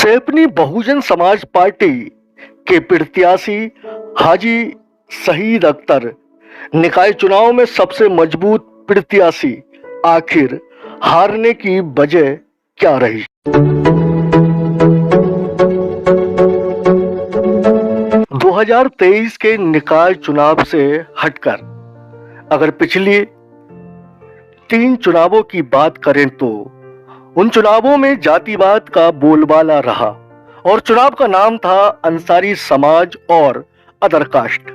सैपनी Bahujan Samaj party के प्रत्याशी हाजी शहीद अख्तर निकाय चुनाव में सबसे मजबूत प्रत्याशी, आखिर हारने की वजह क्या रही? 2023 के निकाय चुनाव से हटकर अगर पिछली 3 चुनावों की बात करें तो उन चुनावों में जातिवाद का बोलबाला रहा और चुनाव का नाम था अंसारी समाज और अदर कास्ट।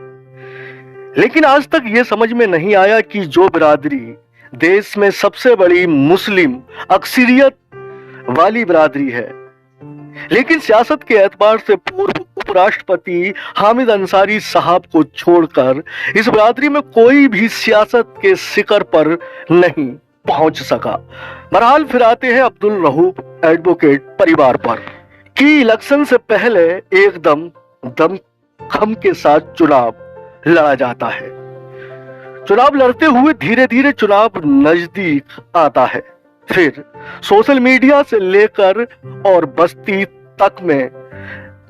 लेकिन आज तक यह समझ में नहीं आया कि जो बिरादरी देश में सबसे बड़ी मुस्लिम अक्सरियत वाली बिरादरी है, लेकिन सियासत के एतबार से पूर्व उपराष्ट्रपति हामिद अंसारी साहब को छोड़कर इस बिरादरी में कोई भी सियासत के शिखर पर नहीं पहुंच सका। बहरहाल फिर आते हैं अब्दुल रहूफ एडवोकेट परिवार पर कि इलेक्शन से पहले एकदम दमखम के साथ चुनाव लड़ा जाता है। चुनाव लड़ते हुए धीरे धीरे चुनाव नजदीक आता है। फिर सोशल मीडिया से लेकर और बस्ती तक में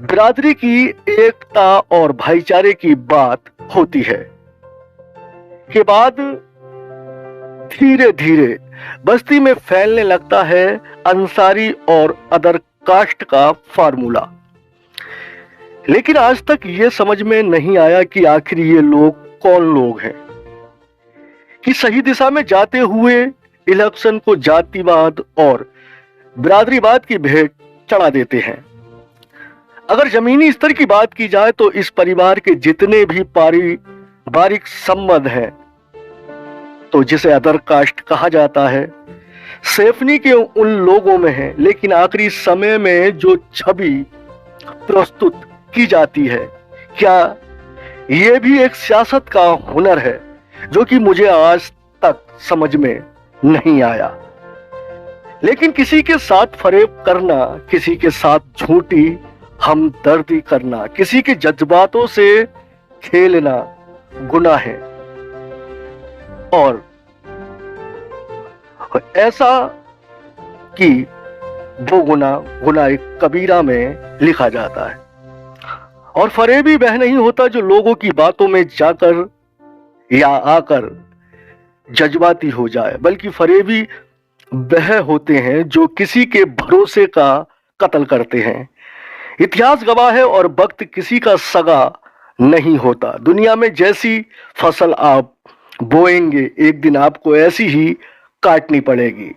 बिरादरी की एकता और भाईचारे की बात होती है। के बाद धीरे धीरे बस्ती में फैलने लगता है अंसारी और अदर कास्ट का फार्मूला। लेकिन आज तक ये समझ में नहीं आया कि आखिर ये लोग कौन लोग हैं कि सही दिशा में जाते हुए इलेक्शन को जातिवाद और बिरादरीवाद की भेंट चढ़ा देते हैं। अगर जमीनी स्तर की बात की जाए तो इस परिवार के जितने भी पारिवारिक संबंध हैं, तो जिसे अदर कास्ट कहा जाता है, सैफनी के उन लोगों में है। लेकिन आखिरी समय में जो छवि प्रस्तुत की जाती है, क्या यह भी एक सियासत का हुनर है, जो कि मुझे आज तक समझ में नहीं आया। लेकिन किसी के साथ फरेब करना, किसी के साथ झूठी हमदर्दी करना, किसी के जज्बातों से खेलना गुनाह है और ऐसा कि वो गुनाह कबीरा में लिखा जाता है। और फरेबी वह नहीं होता जो लोगों की बातों में जाकर या आकर जज्बाती हो जाए, बल्कि फरेबी वह होते हैं जो किसी के भरोसे का कत्ल करते हैं। इतिहास गवाह है और वक्त किसी का सगा नहीं होता। दुनिया में जैसी फसल आप बोएंगे, एक दिन आपको ऐसी ही काटनी पड़ेगी।